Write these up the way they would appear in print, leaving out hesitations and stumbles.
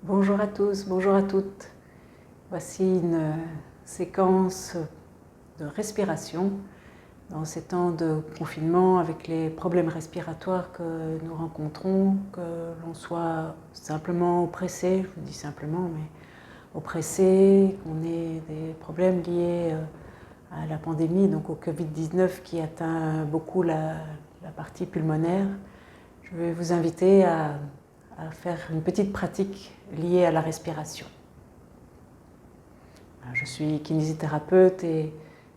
Bonjour à tous, bonjour à toutes. Voici une séquence de respiration dans ces temps de confinement avec les problèmes respiratoires que nous rencontrons, que l'on soit simplement oppressé, je vous dis simplement, mais oppressé, qu'on ait des problèmes liés à la pandémie, donc au Covid-19 qui atteint beaucoup la partie pulmonaire. Je vais vous inviter à faire une petite pratique liée à la respiration. Je suis kinésithérapeute et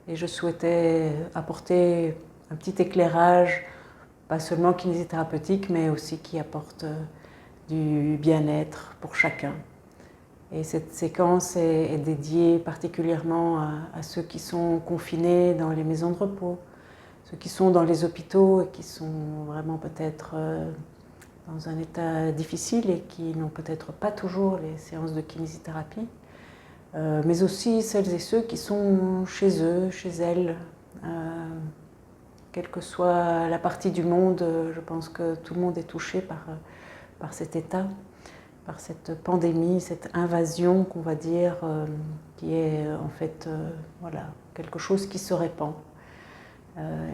je souhaitais apporter un petit éclairage, pas seulement kinésithérapeutique, mais aussi qui apporte du bien-être pour chacun. Et cette séquence est dédiée particulièrement à ceux qui sont confinés dans les maisons de repos, ceux qui sont dans les hôpitaux et qui sont vraiment peut-être dans un état difficile et qui n'ont peut-être pas toujours les séances de kinésithérapie, mais aussi celles et ceux qui sont chez eux, chez elles, quelle que soit la partie du monde. Je pense que tout le monde est touché par cet état, par cette pandémie, cette invasion qu'on va dire, qui est en fait voilà, quelque chose qui se répand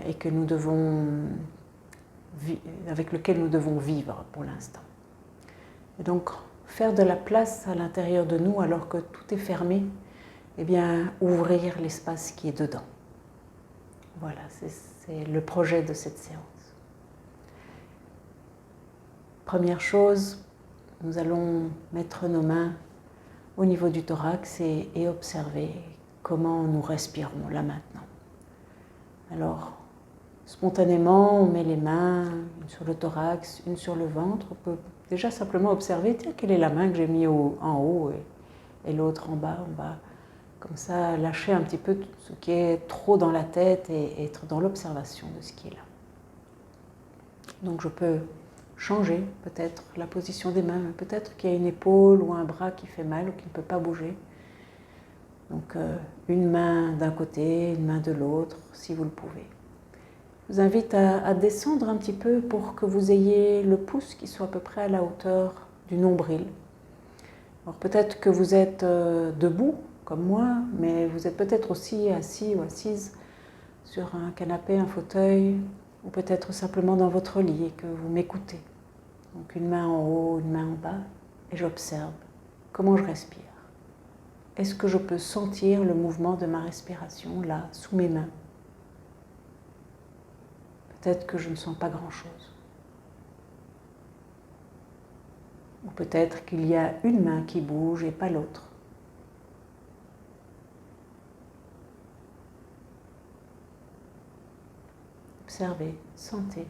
et que nous devons avec lequel nous devons vivre pour l'instant. Et donc, faire de la place à l'intérieur de nous alors que tout est fermé, eh bien, ouvrir l'espace qui est dedans. Voilà, c'est le projet de cette séance. Première chose, nous allons mettre nos mains au niveau du thorax et observer comment nous respirons là maintenant. Alors, spontanément, on met les mains, une sur le thorax, une sur le ventre. On peut déjà simplement observer, tiens, quelle est la main que j'ai mise en haut et l'autre en bas. On va comme ça lâcher un petit peu ce qui est trop dans la tête et être dans l'observation de ce qui est là. Donc je peux changer peut-être la position des mains, peut-être qu'il y a une épaule ou un bras qui fait mal ou qui ne peut pas bouger. Donc une main d'un côté, une main de l'autre, si vous le pouvez. Je vous invite à descendre un petit peu pour que vous ayez le pouce qui soit à peu près à la hauteur du nombril. Alors peut-être que vous êtes debout, comme moi, mais vous êtes peut-être aussi assis ou assise sur un canapé, un fauteuil, ou peut-être simplement dans votre lit et que vous m'écoutez. Donc une main en haut, une main en bas, et j'observe comment je respire. Est-ce que je peux sentir le mouvement de ma respiration là, sous mes mains ? Peut-être que je ne sens pas grand-chose. Ou peut-être qu'il y a une main qui bouge et pas l'autre. Observez, sentez.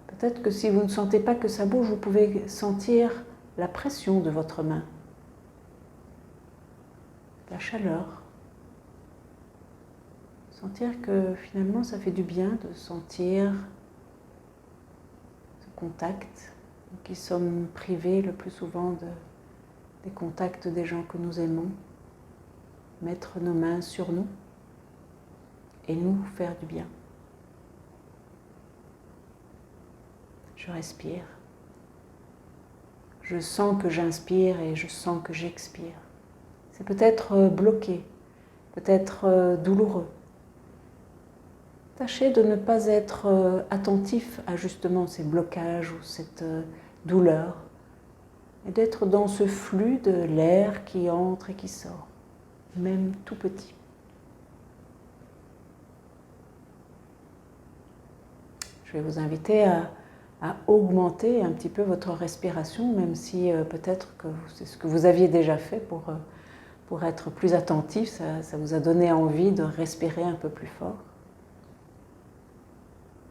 Peut-être que si vous ne sentez pas que ça bouge, vous pouvez sentir la pression de votre main, la chaleur. Sentir que finalement ça fait du bien de sentir ce contact. Nous qui sommes privés le plus souvent des contacts des gens que nous aimons, mettre nos mains sur nous et nous faire du bien. Je respire. Je sens que j'inspire et je sens que j'expire. C'est peut-être bloqué, peut-être douloureux. Tâchez de ne pas être attentif à justement ces blocages ou cette douleur et d'être dans ce flux de l'air qui entre et qui sort, même tout petit. Je vais vous inviter à augmenter un petit peu votre respiration, même si peut-être que c'est ce que vous aviez déjà fait pour être plus attentif, ça vous a donné envie de respirer un peu plus fort.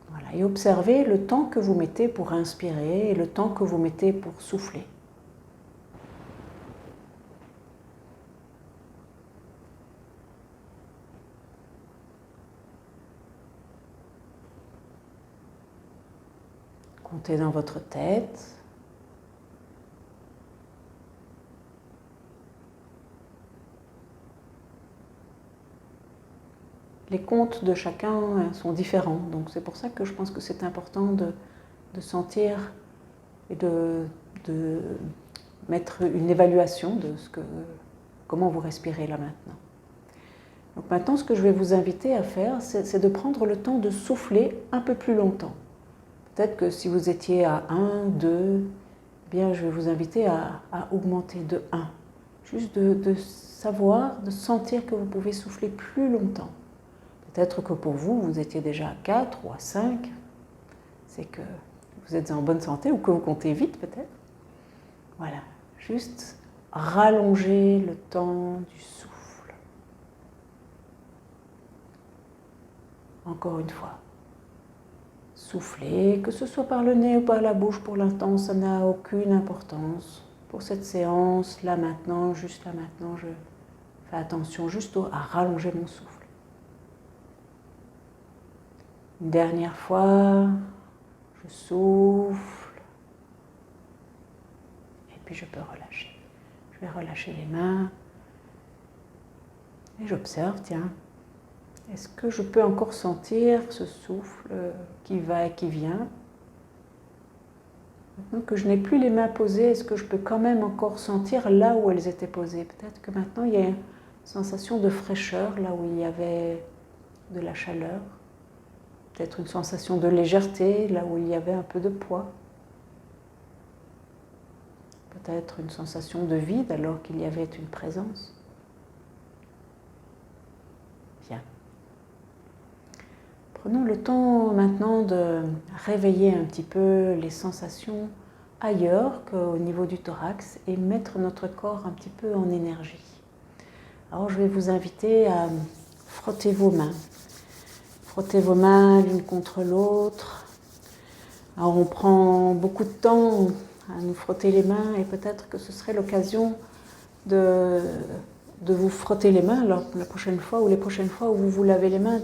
Voilà, et observez le temps que vous mettez pour inspirer et le temps que vous mettez pour souffler. Comptez dans votre tête. Les comptes de chacun sont différents, donc c'est pour ça que je pense que c'est important de sentir et de mettre une évaluation de comment vous respirez là maintenant. Donc maintenant, ce que je vais vous inviter à faire, c'est de prendre le temps de souffler un peu plus longtemps. Peut-être que si vous étiez à 1, 2, bien je vais vous inviter à augmenter de 1. Juste de savoir, de sentir que vous pouvez souffler plus longtemps. Peut-être que pour vous, vous étiez déjà à 4 ou à 5. C'est que vous êtes en bonne santé ou que vous comptez vite peut-être. Voilà, juste rallonger le temps du souffle. Encore une fois. Souffler, que ce soit par le nez ou par la bouche pour l'instant, ça n'a aucune importance. Pour cette séance, là maintenant, juste là maintenant, je fais attention juste à rallonger mon souffle. Une dernière fois, je souffle et puis je peux relâcher. Je vais relâcher les mains et j'observe, tiens, est-ce que je peux encore sentir ce souffle qui va et qui vient? Maintenant que je n'ai plus les mains posées, est-ce que je peux quand même encore sentir là où elles étaient posées? Peut-être que maintenant il y a une sensation de fraîcheur là où il y avait de la chaleur. Peut-être une sensation de légèreté là où il y avait un peu de poids. Peut-être une sensation de vide alors qu'il y avait une présence. Bien. Prenons le temps maintenant de réveiller un petit peu les sensations ailleurs qu'au niveau du thorax et mettre notre corps un petit peu en énergie. Alors je vais vous inviter à frotter vos mains. Frottez vos mains l'une contre l'autre. Alors on prend beaucoup de temps à nous frotter les mains et peut-être que ce serait l'occasion de vous frotter les mains alors la prochaine fois ou les prochaines fois où vous vous lavez les mains,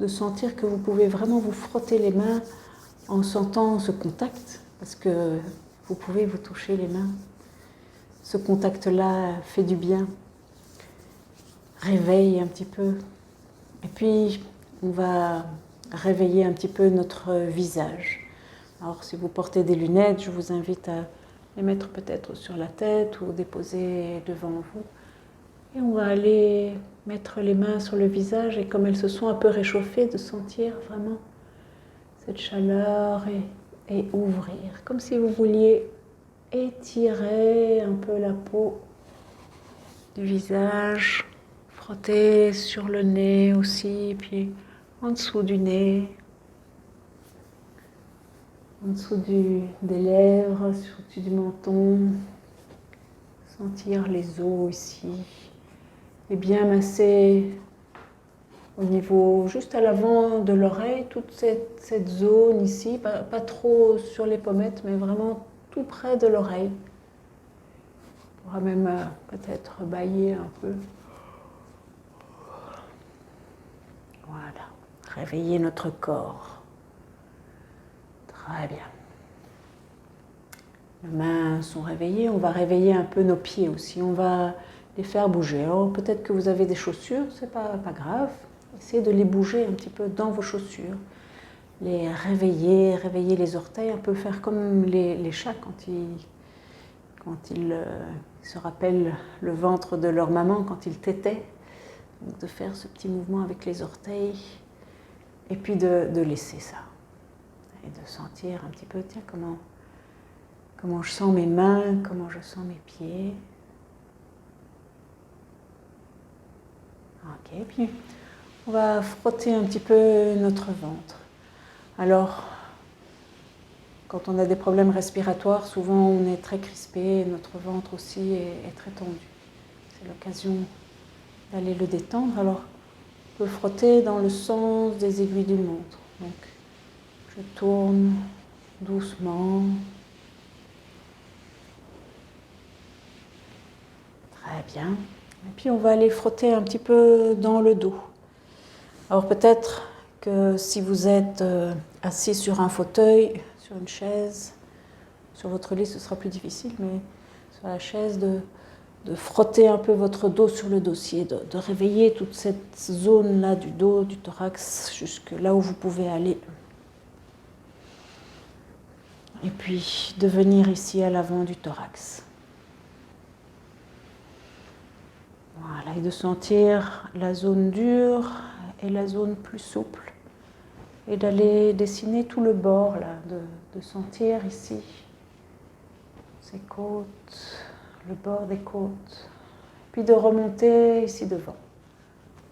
de sentir que vous pouvez vraiment vous frotter les mains en sentant ce contact, parce que vous pouvez vous toucher les mains. Ce contact-là fait du bien, réveille un petit peu. Et puis, on va réveiller un petit peu notre visage. Alors, si vous portez des lunettes, je vous invite à les mettre peut-être sur la tête ou déposer devant vous. Et on va aller mettre les mains sur le visage et comme elles se sont un peu réchauffées, de sentir vraiment cette chaleur et ouvrir. Comme si vous vouliez étirer un peu la peau du visage, frotter sur le nez aussi, puis en dessous du nez, en dessous des lèvres, au-dessus du menton, sentir les os ici. Et bien masser au niveau, juste à l'avant de l'oreille, toute cette zone ici, pas trop sur les pommettes, mais vraiment tout près de l'oreille. On pourra même peut-être bâiller un peu. Voilà, réveiller notre corps. Très bien. Les mains sont réveillées, on va réveiller un peu nos pieds aussi, on va les faire bouger. Alors peut-être que vous avez des chaussures, c'est pas grave. Essayez de les bouger un petit peu dans vos chaussures. Les réveiller, réveiller les orteils. On peut faire comme les chats quand ils se rappellent le ventre de leur maman, quand ils tétaient. Donc de faire ce petit mouvement avec les orteils. Et puis de laisser ça. Et de sentir un petit peu, tiens, comment je sens mes mains, comment je sens mes pieds. Ok, puis on va frotter un petit peu notre ventre. Alors, quand on a des problèmes respiratoires, souvent on est très crispé, notre ventre aussi est très tendu. C'est l'occasion d'aller le détendre. Alors, on peut frotter dans le sens des aiguilles d'une montre. Donc, je tourne doucement. Très bien. Et puis on va aller frotter un petit peu dans le dos. Alors peut-être que si vous êtes assis sur un fauteuil, sur une chaise, sur votre lit ce sera plus difficile, mais sur la chaise de frotter un peu votre dos sur le dossier, de réveiller toute cette zone-là du dos, du thorax, jusque là où vous pouvez aller. Et puis de venir ici à l'avant du thorax. Voilà, et de sentir la zone dure et la zone plus souple. Et d'aller dessiner tout le bord, là, de sentir ici ces côtes, le bord des côtes. Puis de remonter ici devant.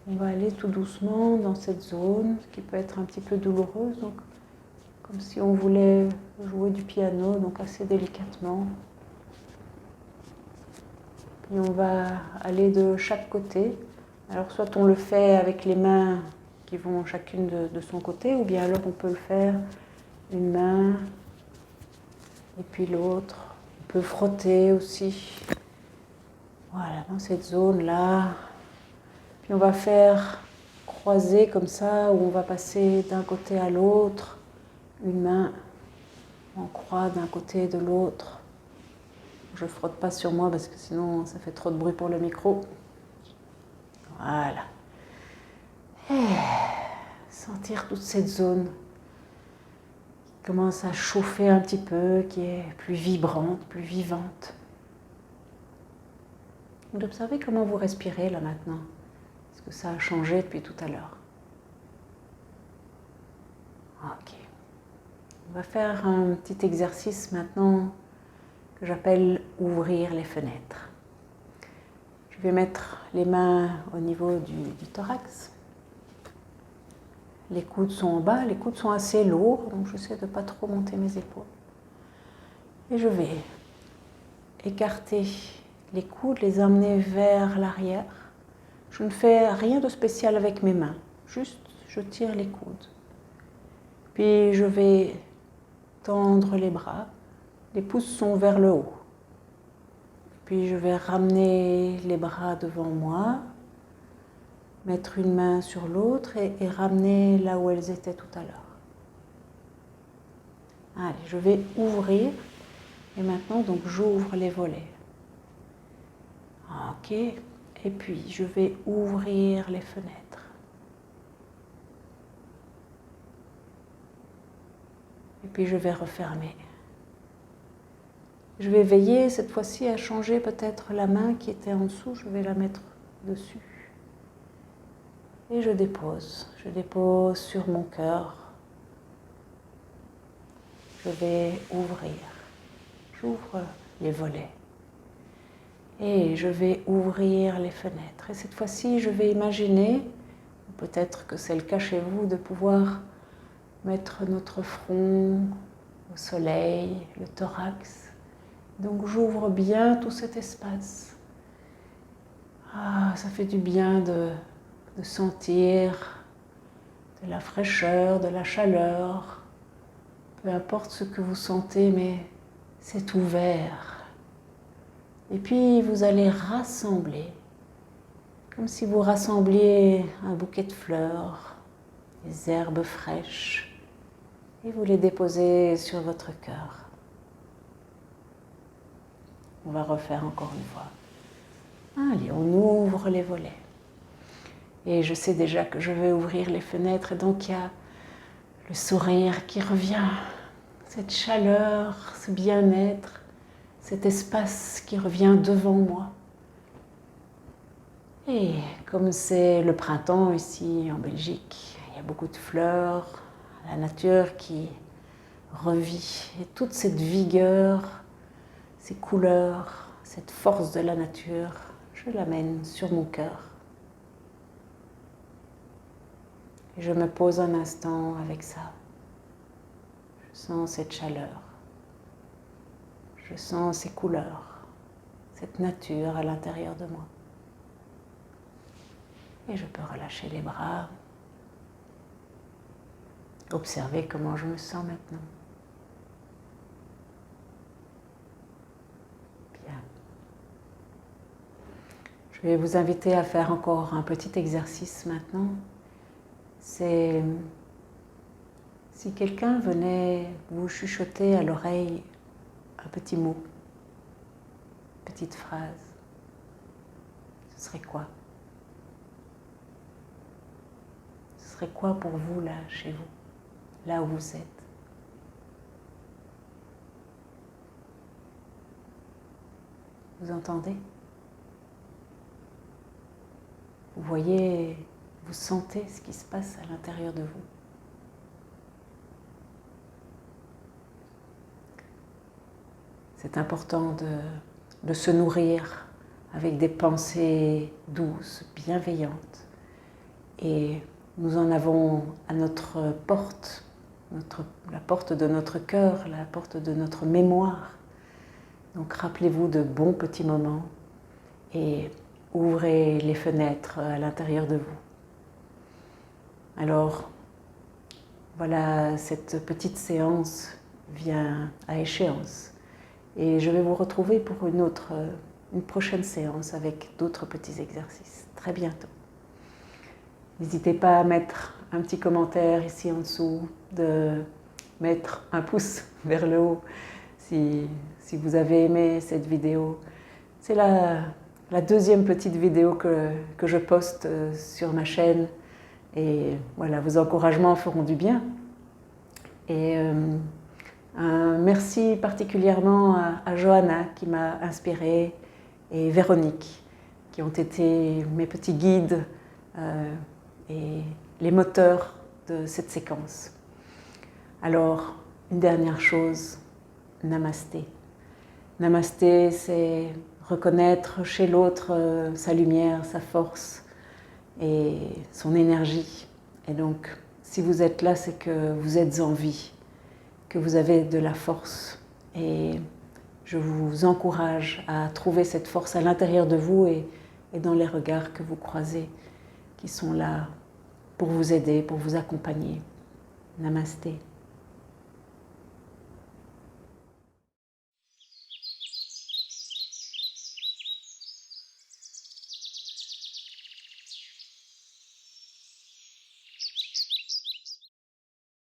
On va aller tout doucement dans cette zone qui peut être un petit peu douloureuse, donc comme si on voulait jouer du piano, donc assez délicatement. Puis on va aller de chaque côté. Alors soit on le fait avec les mains qui vont chacune de son côté, ou bien alors on peut le faire une main et puis l'autre. On peut frotter aussi. Voilà, dans cette zone-là. Puis on va faire croiser comme ça, où on va passer d'un côté à l'autre, une main en croix d'un côté et de l'autre. Je ne frotte pas sur moi parce que sinon ça fait trop de bruit pour le micro. Voilà. Et sentir toute cette zone qui commence à chauffer un petit peu, qui est plus vibrante, plus vivante. D'observer comment vous respirez là maintenant. Est-ce que ça a changé depuis tout à l'heure? Ok. On va faire un petit exercice maintenant que j'appelle ouvrir les fenêtres. Je vais mettre les mains au niveau du thorax. Les coudes sont en bas, les coudes sont assez lourds, donc j'essaie de ne pas trop monter mes épaules. Et je vais écarter les coudes, les amener vers l'arrière. Je ne fais rien de spécial avec mes mains, juste je tire les coudes. Puis je vais tendre les bras, les pouces sont vers le haut. Puis je vais ramener les bras devant moi, mettre une main sur l'autre et ramener là où elles étaient tout à l'heure. Allez, je vais ouvrir et maintenant donc j'ouvre les volets. Ok, et puis je vais ouvrir les fenêtres. Et puis je vais refermer. Je vais veiller cette fois-ci à changer peut-être la main qui était en dessous, je vais la mettre dessus. Et je dépose sur mon cœur. Je vais ouvrir. J'ouvre les volets. Et je vais ouvrir les fenêtres. Et cette fois-ci, je vais imaginer, peut-être que c'est le cas chez vous, de pouvoir mettre notre front au soleil, le thorax. Donc j'ouvre bien tout cet espace. Ah, ça fait du bien de sentir de la fraîcheur, de la chaleur. Peu importe ce que vous sentez, mais c'est ouvert. Et puis vous allez rassembler, comme si vous rassembliez un bouquet de fleurs, des herbes fraîches, et vous les déposez sur votre cœur. On va refaire encore une fois. Allez, on ouvre les volets. Et je sais déjà que je vais ouvrir les fenêtres, et donc il y a le sourire qui revient, cette chaleur, ce bien-être, cet espace qui revient devant moi. Et comme c'est le printemps ici en Belgique, il y a beaucoup de fleurs, la nature qui revit, et toute cette vigueur, ces couleurs, cette force de la nature, je l'amène sur mon cœur. Et je me pose un instant avec ça. Je sens cette chaleur. Je sens ces couleurs, cette nature à l'intérieur de moi. Et je peux relâcher les bras. Observer comment je me sens maintenant. Bien. Je vais vous inviter à faire encore un petit exercice maintenant. C'est si quelqu'un venait vous chuchoter à l'oreille un petit mot, une petite phrase, ce serait quoi? Ce serait quoi pour vous là, chez vous, là où vous êtes? Vous entendez? Vous voyez, vous sentez ce qui se passe à l'intérieur de vous. C'est important de se nourrir avec des pensées douces, bienveillantes. Et nous en avons à notre porte, la porte de notre cœur, la porte de notre mémoire. Donc rappelez-vous de bons petits moments et ouvrez les fenêtres à l'intérieur de vous. Alors, voilà, cette petite séance vient à échéance. Et je vais vous retrouver pour une prochaine séance avec d'autres petits exercices. Très bientôt. N'hésitez pas à mettre un petit commentaire ici en dessous, de mettre un pouce vers le haut si vous avez aimé cette vidéo. C'est la deuxième petite vidéo que je poste sur ma chaîne. Et voilà, vos encouragements feront du bien. Et un merci particulièrement à Johanna qui m'a inspirée et Véronique qui ont été mes petits guides et les moteurs de cette séquence. Alors, une dernière chose, Namasté. Namasté, c'est reconnaître chez l'autre sa lumière, sa force et son énergie. Et donc, si vous êtes là, c'est que vous êtes en vie, que vous avez de la force. Et je vous encourage à trouver cette force à l'intérieur de vous et dans les regards que vous croisez, qui sont là pour vous aider, pour vous accompagner. Namasté.